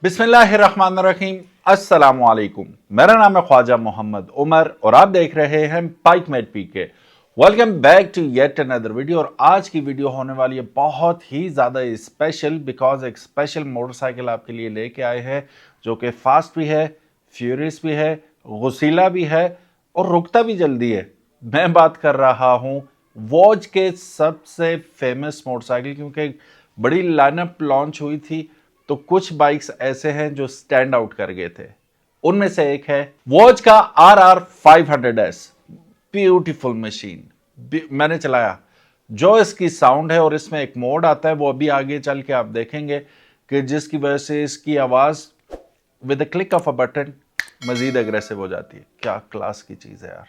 बिस्मिल्लाहिर्रहमानिर्रहीम, अस्सलामुअलैकुम। मेरा नाम है ख्वाजा मोहम्मद उमर और आप देख रहे हैं Bikemate PK. Welcome back to yet another video. और आज की वीडियो होने वाली है बहुत ही ज़्यादा स्पेशल, बिकॉज एक स्पेशल मोटरसाइकिल आपके लिए लेके आए हैं जो कि फास्ट भी है, फ्यूरियस भी है, गुसीला भी है और रुकता भी जल्दी है। मैं बात कर रहा हूँ वॉच के सबसे फेमस मोटरसाइकिल, क्योंकि बड़ी लाइनअप लॉन्च हुई थी तो कुछ बाइक्स ऐसे हैं जो स्टैंड आउट कर गए थे। उनमें से एक है वॉच का RR500S। ब्यूटीफुल मशीन, मैंने चलाया। जो इसकी साउंड है और इसमें एक मोड आता है वो अभी आगे चल के आप देखेंगे कि जिसकी वजह से इसकी आवाज with the click of a button मजीद अग्रेसिव हो जाती है। क्या क्लास की चीज है यार।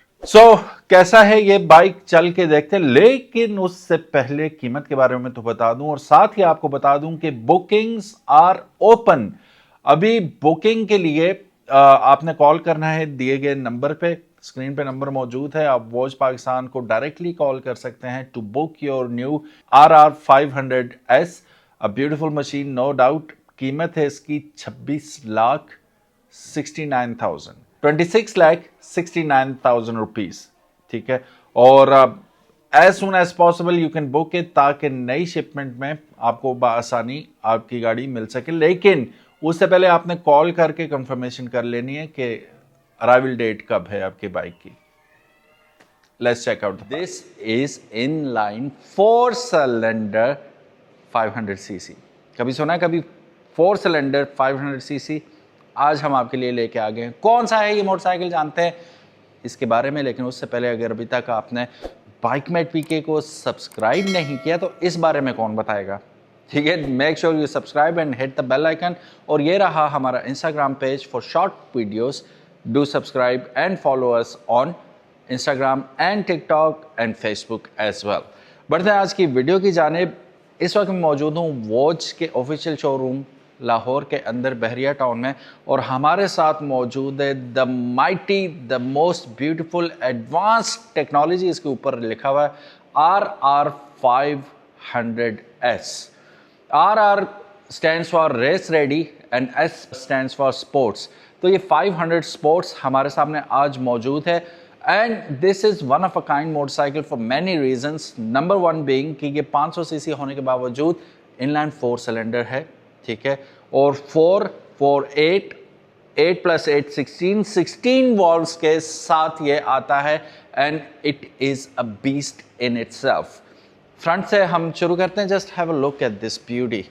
कैसा है ये बाइक, चल के देखते हैं। लेकिन उससे पहले कीमत के बारे में तो बता दूं और साथ ही आपको बता दूं कि बुकिंग्स आर ओपन। अभी बुकिंग के लिए आपने कॉल करना है दिए गए नंबर पे। स्क्रीन पे नंबर मौजूद है, आप वॉच पाकिस्तान को डायरेक्टली कॉल कर सकते हैं to book your new RR500S। A beautiful machine, no doubt. कीमत है इसकी 26,69,000, 26,69,000 रुपीज। ठीक है। और as soon as possible you can book it, ताकि नई शिपमेंट में आपको बआसानी आपकी गाड़ी मिल सके। लेकिन उससे पहले आपने कॉल करके कंफर्मेशन कर लेनी है कि अराइवल डेट कब है आपकी बाइक की। Let's check out. This is in line 4 cylinder 500cc। कभी सुना है कभी 4 सिलेंडर 500cc? आज हम आपके लिए लेके आ गए हैं। कौन सा है ये मोटरसाइकिल जानते हैं इसके बारे में। लेकिन उससे पहले अगर अभी तक आपने बाइकमेट पीके को सब्सक्राइब नहीं किया तो इस बारे में कौन बताएगा। ठीक है, make sure you subscribe and hit the bell icon. और ये रहा हमारा Instagram page for short videos. Do subscribe and follow us on Instagram and TikTok and Facebook as well. बढ़ते हैं आज की वीडियो की जानिब। इस वक्त मैं मौजूद हूँ वॉच के ऑफिशियल शोरूम लाहौर के अंदर बहरिया टाउन में, और हमारे साथ मौजूद है the mighty, the most beautiful advanced technology, इसके ऊपर लिखा हुआ है RR500S। RR stands for race ready and S stands for sports। तो ये 500 स्पोर्ट्स हमारे सामने आज मौजूद है। And this is one of a kind motorcycle for many reasons. Number one being कि ये 500cc होने के बावजूद इनलाइन 4 सिलेंडर है। ठीक है, और 4 4 8 8 + 8 16 वॉल्व्स के साथ ये आता है। And it is a beast in itself. Front से हम शुरू करते हैं। Just have a look at this beauty,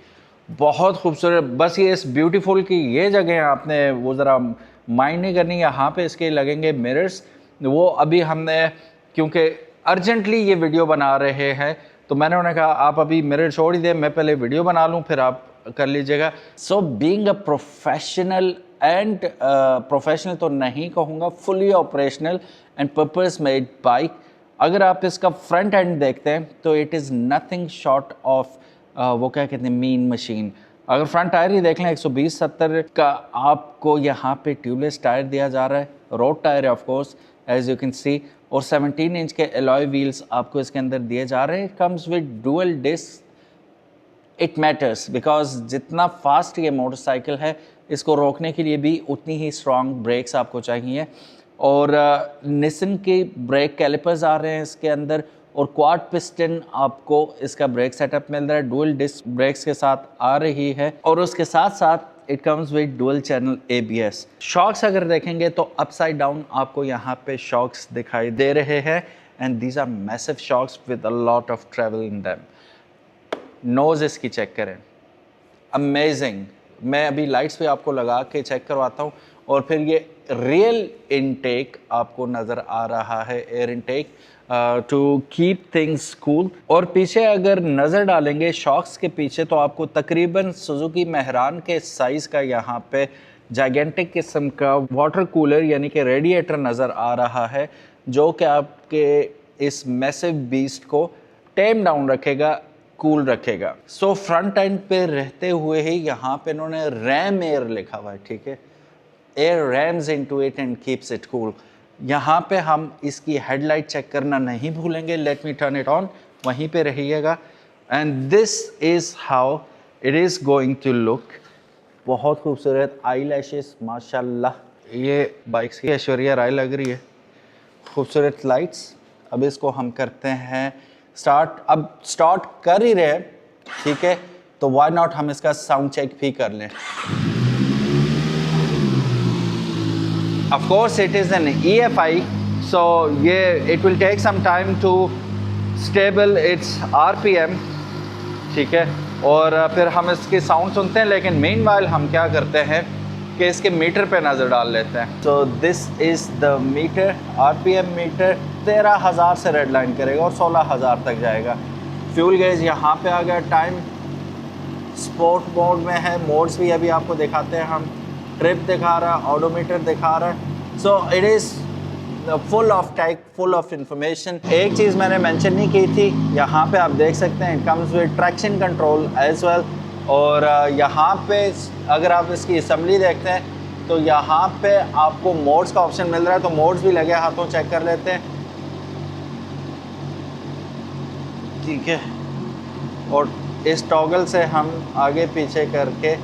बहुत खूबसूरत। बस ये इस ब्यूटीफुल की ये जगह आपने वो ज़रा माइंड नहीं करनी। यहाँ पे इसके लगेंगे मिरर्स। वो अभी हमने, क्योंकि अर्जेंटली ये वीडियो बना रहे हैं, तो मैंने उन्हें कहा आप अभी मिरर छोड़ ही दें, मैं पहले वीडियो बना लूँ फिर आप कर लीजिएगा। So being a professional and professional तो नहीं कहूँगा, fully operational and purpose made bike. अगर आप इसका फ्रंट एंड देखते हैं तो it is nothing short of वो क्या कहते हैं, मीन मशीन। अगर फ्रंट टायर ही देख लें 120/70 का आपको यहाँ पे ट्यूबलेस टायर दिया जा रहा है। रोड टायर है of course as you can see, और 17 इंच के एलॉय व्हील्स आपको इसके अंदर दिए जा रहे हैं। Comes with dual disc. It matters because जितना फास्ट ये मोटरसाइकिल है, इसको रोकने के लिए भी उतनी ही स्ट्रॉन्ग ब्रेक्स आपको चाहिए। और निसन के ब्रेक कैलिपर्स आ रहे हैं इसके अंदर, और क्वाड पिस्टन आपको इसका ब्रेक सेटअप मिल रहा है, डुअल डिस्क ब्रेक्स के साथ आ रही है। और उसके साथ साथ it comes with dual channel ABS। Shocks अगर देखेंगे तो अपसाइड डाउन आपको यहाँ पे शॉक्स दिखाई दे रहे हैं, and these are massive shocks with a lot of travel in them. Nose इसकी चेक करें, अमेजिंग। मैं अभी लाइट्स पे आपको लगा के चेक करवाता हूँ, और फिर ये रियल इनटेक आपको नज़र आ रहा है, air intake to keep things cool. और पीछे अगर नज़र डालेंगे शॉक्स के पीछे, तो आपको तकरीबन सुजुकी मेहरान के साइज़ का यहाँ पे जाइगेंटिक किस्म का वाटर कूलर यानी कि रेडिएटर नज़र आ रहा है, जो कि आपके इस मैसिव बीस्ट को टेम डाउन रखेगा, कूल रखेगा। सो फ्रंट एंड पे रहते हुए ही यहाँ पे इन्होंने रैम एयर लिखा हुआ है। ठीक है, air rams into it and keeps it cool. यहाँ पे हम इसकी हेडलाइट चेक करना नहीं भूलेंगे। Let me turn it on, वहीं पे रहिएगा। And this is how it is going to look. बहुत खूबसूरत आई लैशेस माशाल्लाह। ये बाइक्स की ऐश्वर्या राय लग रही है। खूबसूरत लाइट्स। अब इसको हम करते हैं स्टार्ट। अब स्टार्ट कर ही रहे हैं, ठीक है, तो व्हाई नॉट हम इसका साउंड चेक भी कर लें। Of course it is an EFI, so ये it will take some time to stable its RPM, ठीक है, और फिर हम इसकी साउंड सुनते हैं। लेकिन मेनवाइल हम क्या करते हैं कि इसके मीटर पे नज़र डाल लेते हैं। तो this is the meter, RPM meter 13,000 से रेड लाइन करेगा और 16,000 तक जाएगा। फ्यूल गेज यहाँ पे आ गया। टाइम स्पोर्ट मोड में है। मोड्स भी अभी आपको दिखाते हैं हम। ट्रिप दिखा रहा है, ऑडोमीटर दिखा रहा है। So it is full of tech, full of information. एक चीज़ मैंने मेंशन नहीं की थी, यहाँ पे आप देख सकते हैं, it comes with traction control as well. और यहाँ पे अगर आप इसकी असम्बली देखते हैं तो यहाँ पे आपको मोड्स का ऑप्शन मिल रहा है, तो मोड्स भी लगे हाथों चेक कर लेते हैं, ठीक है। और इस टॉगल से हम आगे पीछे करके,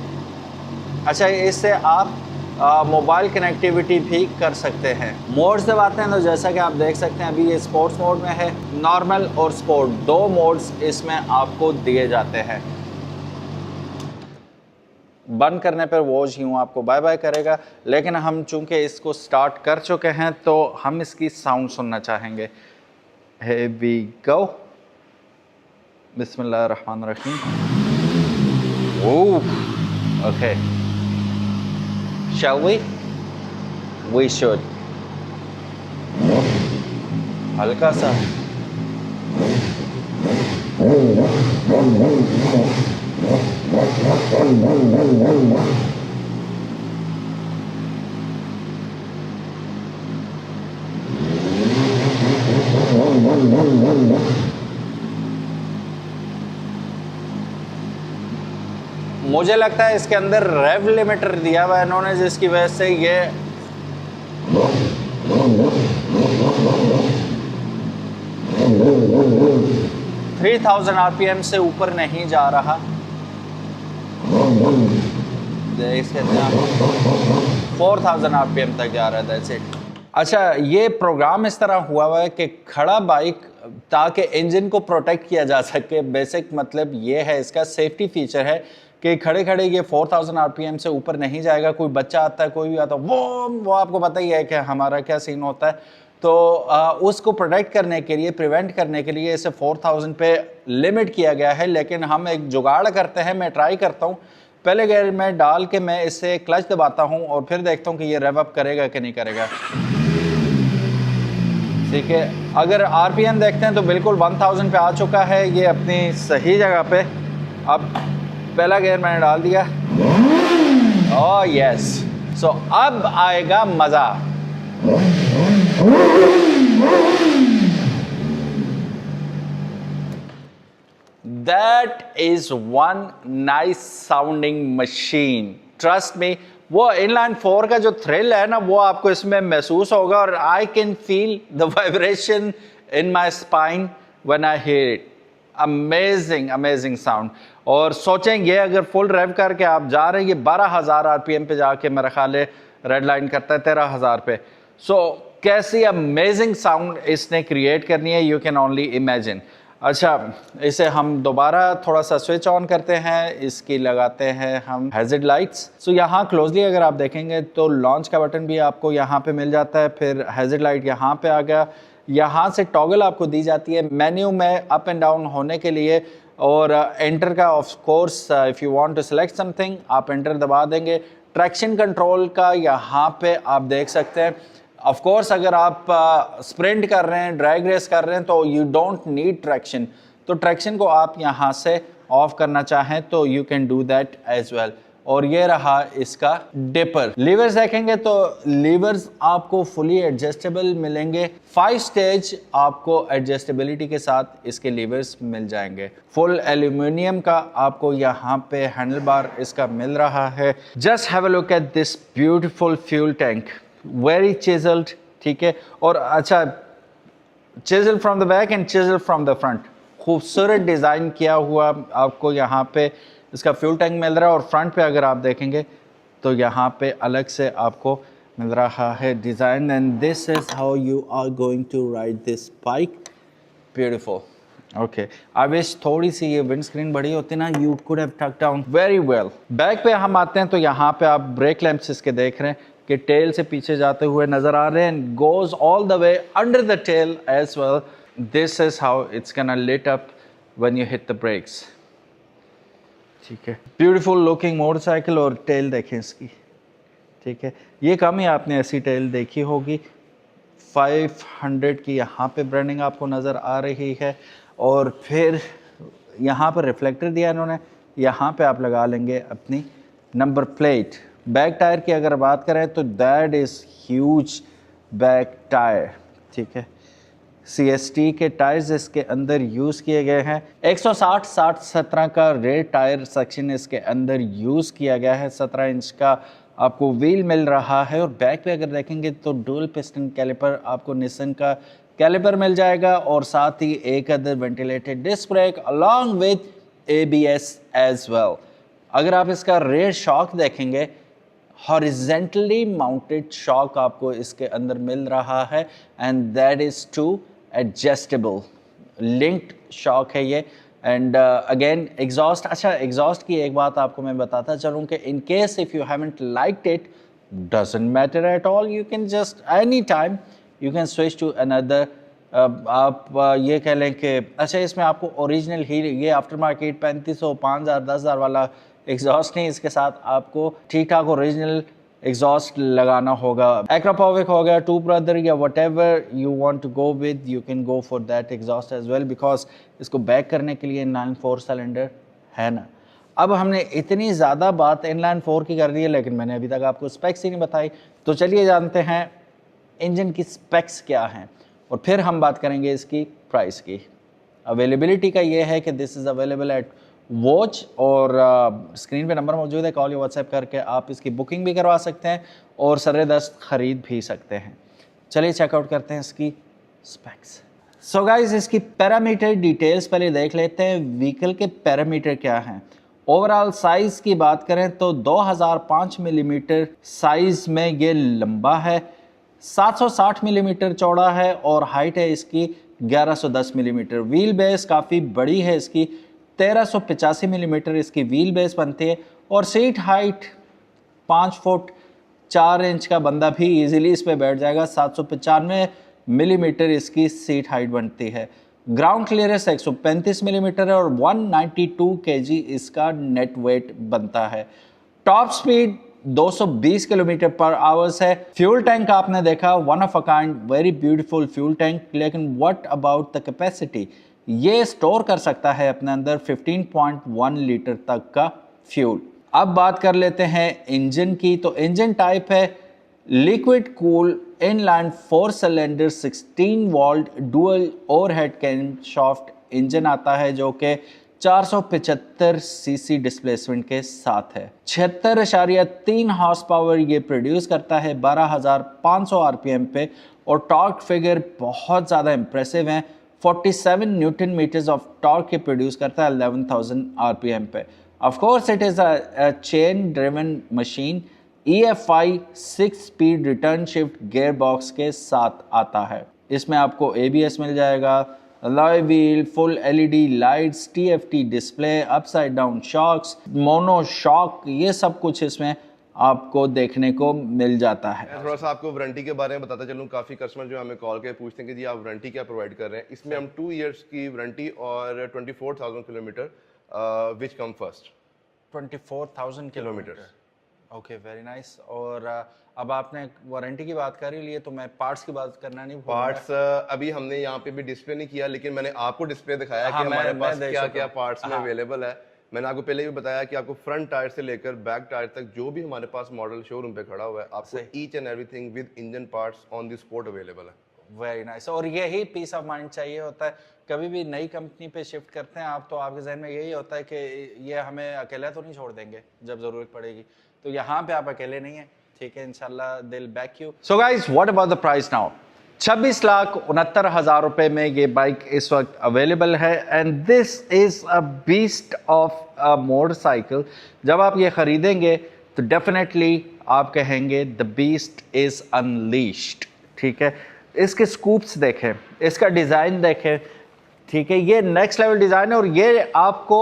अच्छा, इससे आप मोबाइल कनेक्टिविटी भी कर सकते हैं। मोड्स दबाते हैं तो जैसा कि आप देख सकते हैं अभी ये स्पोर्ट्स मोड में है। नॉर्मल और स्पोर्ट दो मोड्स इसमें आपको दिए जाते हैं। बंद करने पर वो यूँ आपको बाय बाय करेगा, लेकिन हम चूंकि इसको स्टार्ट कर चुके हैं तो हम इसकी साउंड सुनना चाहेंगे। Here we go. बिस्मिल्लाहिर्रहमानिर्रहीम। ओह, okay. Shall we? We should. हल्का सा मुझे लगता है इसके अंदर रेव लिमिटर दिया हुआ है इन्होंने, जिसकी वजह से ये थ्री 3000 RPM से ऊपर नहीं जा रहा। देख सकते हैं 4000 RPM तक जा रहा है। That's it. अच्छा, ये प्रोग्राम इस तरह हुआ है कि खड़ा बाइक ताकि इंजन को प्रोटेक्ट किया जा सके। बेसिक मतलब ये है, इसका सेफ्टी फीचर है कि खड़े खड़े ये 4000 RPM से ऊपर नहीं जाएगा। कोई बच्चा आता है, कोई भी आता है, वो आपको पता ही है कि हमारा क्या सीन होता है। तो उसको प्रोटेक्ट करने के लिए, प्रिवेंट करने के लिए इसे 4000 पे लिमिट किया गया है। लेकिन हम एक जुगाड़ करते हैं, मैं ट्राई करता हूँ, पहले गियर में डाल के मैं इसे क्लच दबाता हूँ और फिर देखता हूँ कि ये रेव अप करेगा कि नहीं करेगा, ठीक है। अगर RPM देखते हैं तो बिल्कुल 1000 पे आ चुका है ये अपनी सही जगह पे। अब पहला गियर मैंने डाल दिया। ओह यस, सो अब आएगा मजा। That is one nice sounding machine. Trust me, वो इनलाइन 4 का जो थ्रिल है ना, वो आपको इसमें महसूस होगा। और I can feel the vibration in my spine when I hear it. Amazing amazing sound. और सोचेंगे अगर फुल रेव करके आप जा रहे हैं, ये 12000 RPM पे जाके मेरा ख्याल है रेड लाइन करता है 13000 पे। सो कैसी अमेजिंग साउंड इसने क्रिएट करनी है, यू कैन ओनली इमेजिन। अच्छा, इसे हम दोबारा थोड़ा सा स्विच ऑन करते हैं, इसकी लगाते हैं हम हैज़र्ड लाइट्स। सो यहाँ क्लोजली अगर आप देखेंगे तो लॉन्च का बटन भी आपको यहाँ पे मिल जाता है। फिर हैज़र्ड लाइट यहाँ पे आ गया। यहाँ से टॉगल आपको दी जाती है मेन्यू में अप एंड डाउन होने के लिए। और एंटर का of course if you want to select something आप एंटर दबा देंगे। ट्रैक्शन कंट्रोल का यहाँ पे आप देख सकते हैं। ऑफ कोर्स अगर आप स्प्रिंट कर रहे हैं, ड्रैग रेस कर रहे हैं तो यू डोंट नीड ट्रैक्शन, तो ट्रैक्शन को आप यहाँ से ऑफ करना चाहें तो you can do that as well. और ये रहा इसका डिपर। लीवर्स देखेंगे तो लीवर्स आपको फुली एडजस्टेबल मिलेंगे। 5 स्टेज आपको एडजस्टेबिलिटी के साथ इसके लीवर्स मिल जाएंगे। फुल एल्यूमिनियम का आपको यहाँ पे हैंडल बार इसका मिल रहा है। Just have a look at this beautiful fuel tank, very chiselled, ठीक है। और अच्छा, chisel from the back and chisel from the front, खूबसूरत डिज़ाइन किया हुआ आपको यहाँ पे इसका फ्यूल टैंक मिल रहा है। और फ्रंट पे अगर आप देखेंगे तो यहाँ पे अलग से आपको मिल रहा है design, and this is how you are going to ride this bike. Beautiful. Okay, I wish थोड़ी सी ये विंड स्क्रीन बड़ी होती ना, you could have tuck down very well. Back पे हम आते हैं तो यहाँ पे आप ब्रेक लैंप्स इसके देख रहे हैं कि टेल से पीछे जाते हुए नज़र आ रहे हैं, and goes all the way under the tail as well. This is how it's gonna lit up when you hit the brakes. ठीक है, ब्यूटीफुल लुकिंग मोटरसाइकिल। और टेल देखें इसकी, ठीक है, ये कम ही आपने ऐसी टेल देखी होगी। 500 की यहाँ पे ब्रांडिंग आपको नज़र आ रही है, और फिर यहाँ पर रिफ्लेक्टर दिया इन्होंने, यहाँ पे आप लगा लेंगे अपनी नंबर प्लेट। बैक टायर की अगर बात करें तो that is huge back tyre. ठीक है, CST के टायर्स इसके अंदर यूज़ किए गए हैं। 160/60/17 का रेयर टायर सेक्शन इसके अंदर यूज़ किया गया है। 17 इंच का आपको व्हील मिल रहा है। और बैक पे अगर देखेंगे तो डुअल पिस्टन कैलिपर आपको निसन का कैलिपर मिल जाएगा, और साथ ही एक other ventilated disc brake along with ABS as well. अगर आप इसका रेयर शॉक देखेंगे, हॉरिजेंटली माउंटेड शॉक आपको इसके अंदर मिल रहा है, and that is two adjustable linked shock है ये। एंड अगेन एग्जॉस्ट, अच्छा एग्जॉस्ट की एक बात आपको मैं बताता चलूँ कि in case if you haven't liked it, doesn't matter at all, you can just any time you can switch to another. आप ये कह लें कि अच्छा इसमें आपको ओरिजिनल ही ये आफ्टर मार्केट 3500, 5000, 10,000 वाला एग्जॉस्ट नहीं, इसके साथ आपको ठीक ठाक ओरिजिनल एग्जॉस्ट लगाना होगा। एक्रापोविक हो गया, टू ब्रदर, या whatever you want to go with, you can go for that exhaust as well, because इसको बैक करने के लिए इनलाइन 4 सिलेंडर है ना। अब हमने इतनी ज़्यादा बात इनलाइन 4 की कर दी है, लेकिन मैंने अभी तक आपको स्पेक्स ही नहीं बताई। तो चलिए जानते हैं इंजन की स्पेक्स क्या हैं, और फिर हम बात करेंगे इसकी प्राइस की। अवेलेबिलिटी का ये है कि this is available at watch, और स्क्रीन पे नंबर मौजूद है, कॉल या व्हाट्सएप करके आप इसकी बुकिंग भी करवा सकते हैं और सरेदस्त ख़रीद भी सकते हैं। चलिए चेकआउट करते हैं इसकी स्पेक्स। सो गाइस, इसकी पैरामीटर डिटेल्स पहले देख लेते हैं। व्हीकल के पैरामीटर क्या हैं। ओवरऑल साइज़ की बात करें तो 2005 मिलीमीटर साइज़ में ये लंबा है, 760 मिलीमीटर चौड़ा है, और हाइट है इसकी 1110 मिलीमीटर। व्हील बेस काफ़ी बड़ी है इसकी, 1385 मिलीमीटर इसकी व्हील बेस बनती है, और सीट हाइट 5 फुट 4 इंच का बंदा भी इजीली इस पे बैठ जाएगा। 795 मिलीमीटर इसकी सीट हाइट बनती है। ग्राउंड क्लियरेंस 135 मिलीमीटर है, और 192 kg इसका नेट वेट बनता है। टॉप स्पीड 220 किलोमीटर पर आवर्स है। फ्यूल टैंक आपने देखा, one of a kind, very beautiful fuel tank. लेकिन व्हाट अबाउट द कैपेसिटी, ये स्टोर कर सकता है अपने अंदर 15.1 लीटर तक का फ्यूल। अब बात कर लेते हैं इंजन की। तो इंजन टाइप है liquid cool inline 4 cylinder 16 volt dual overhead camshaft engine आता है, जो कि 475 सीसी डिस्प्लेसमेंट के साथ है। 76.3 हॉर्स पावर ये प्रोड्यूस करता है 12,500 आरपीएम पे, और टॉर्क फिगर बहुत ज़्यादा इंप्रेसिव हैं। 47 न्यूटन मीटर्स ऑफ टॉर्क ये प्रोड्यूस करता है 11,000 आरपीएम पे। Of course it is a chain driven machine. EFI 6 speed return shift gear box के साथ आता है। इसमें आपको ABS मिल जाएगा, alloy wheel, full LED lights, TFT display, upside down shocks, mono shock, ये सब कुछ इसमें आपको देखने को मिल जाता है। मैं थोड़ा सा आपको वारंटी के बारे में बताता चलूँ। काफ़ी कस्टमर जो हमें कॉल के पूछते हैं कि जी आप वारंटी क्या प्रोवाइड कर रहे हैं। इसमें हम 2 इयर्स की वारंटी और 24,000 kilometre which come first. 24,000 kilometre. Okay, very nice. और अब आपने वारंटी की बात कर ही ली है, तो मैं पार्ट्स की बात करना नहीं भूलूंगा। पार्ट्स अभी हमने यहाँ पे भी डिस्प्ले नहीं किया, लेकिन मैंने आपको डिस्प्ले दिखाया हाँ, कि हमारे पास क्या क्या पार्ट्स में हाँ। अवेलेबल है। मैंने आपको पहले भी बताया कि आपको फ्रंट टायर से लेकर बैक टायर तक जो भी हमारे पास मॉडल शोरूम पे खड़ा हुआ है, आपको each and everything with engine parts on the spot available है। Very nice. और यही पीस ऑफ माइंड चाहिए होता है। कभी भी नई कंपनी पे शिफ्ट करते हैं आप, तो आपके जहन में यही होता है कि ये हमें अकेला तो नहीं छोड़ देंगे जब ज़रूरत पड़ेगी। तो यहाँ पे आप अकेले नहीं हैं, ठीक है, इंशाल्लाह दिल back you. So guys, what about the price now. 26,69,000 रुपए में ये बाइक इस वक्त अवेलेबल है and this is a beast of a motorcycle. जब आप ये ख़रीदेंगे तो डेफिनेटली आप कहेंगे द बीस्ट इज़ अनलीश्ड। ठीक है, इसके स्कूप्स देखें, इसका डिज़ाइन देखें, ठीक है, ये नेक्स्ट लेवल डिज़ाइन है और ये आपको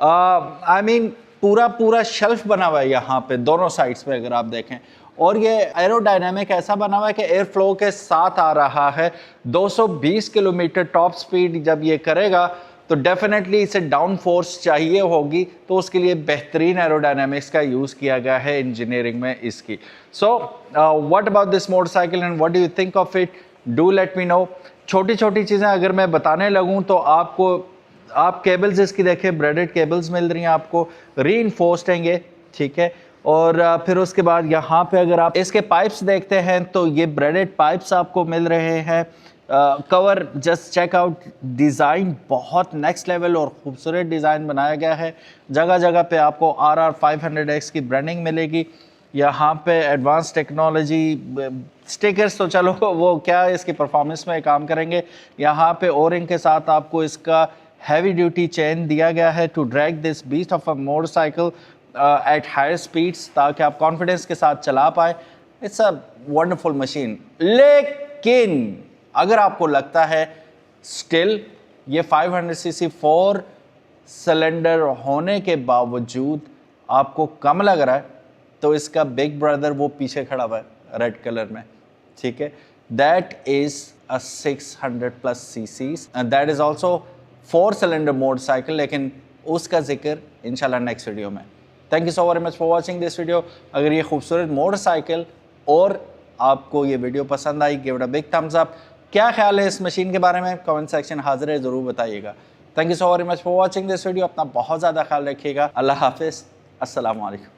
आई मीन पूरा शेल्फ बना हुआ है यहाँ पे दोनों साइड्स पे अगर आप देखें, और ये एरोडायनामिक ऐसा बना हुआ है कि एयर फ्लो के साथ आ रहा है। 220 किलोमीटर टॉप स्पीड जब ये करेगा तो डेफिनेटली इसे डाउन फोर्स चाहिए होगी, तो उसके लिए बेहतरीन एरोडायनामिक्स का यूज़ किया गया है इंजीनियरिंग में इसकी। So what about this motorcycle and what do you think of it, do let me know. छोटी छोटी चीज़ें अगर मैं बताने लगूँ तो आप केबल्स इसकी देखें, ब्रेडेड केबल्स मिल रही हैं आपको, रीइंफोर्स्ड हैं ये, ठीक है। और फिर उसके बाद यहाँ पे अगर आप इसके पाइप्स देखते हैं तो ये ब्रेडेड पाइप्स आपको मिल रहे हैं। Cover just check out, design बहुत नेक्स्ट लेवल और ख़ूबसूरत डिज़ाइन बनाया गया है। जगह जगह पे आपको RR 500X की ब्रांडिंग मिलेगी। यहाँ पे एडवांस टेक्नोलॉजी स्टिकर्स तो चलो वो क्या इसकी परफॉर्मेंस में काम करेंगे। यहाँ पे ओरिंग के साथ आपको इसका हैवी ड्यूटी चेन दिया गया है to drag this beast of a motorcycle at higher speeds, ताकि आप कॉन्फिडेंस के साथ चला पाए। It's a wonderful machine. लेकिन अगर आपको लगता है स्टिल ये 500cc 4 सिलेंडर होने के बावजूद आपको कम लग रहा है, तो इसका बिग ब्रदर वो पीछे खड़ा हुआ है रेड कलर में, ठीक है, that is a 600+ cc's and that is also 4 cylinder motorcycle, लेकिन उसका जिक्र इंशाल्लाह नेक्स्ट वीडियो में। Thank you so very much for watching this video. अगर ये खूबसूरत मोटरसाइकिल और आपको ये वीडियो पसंद आई, give it a big thumbs up. क्या ख्याल है इस मशीन के बारे में, कमेंट सेक्शन हाजिर है, ज़रूर बताइएगा। Thank you so very much for watching this video. अपना बहुत ज़्यादा ख्याल रखिएगा। अल्लाह हाफिज़, अस्सलाम वालेकुम।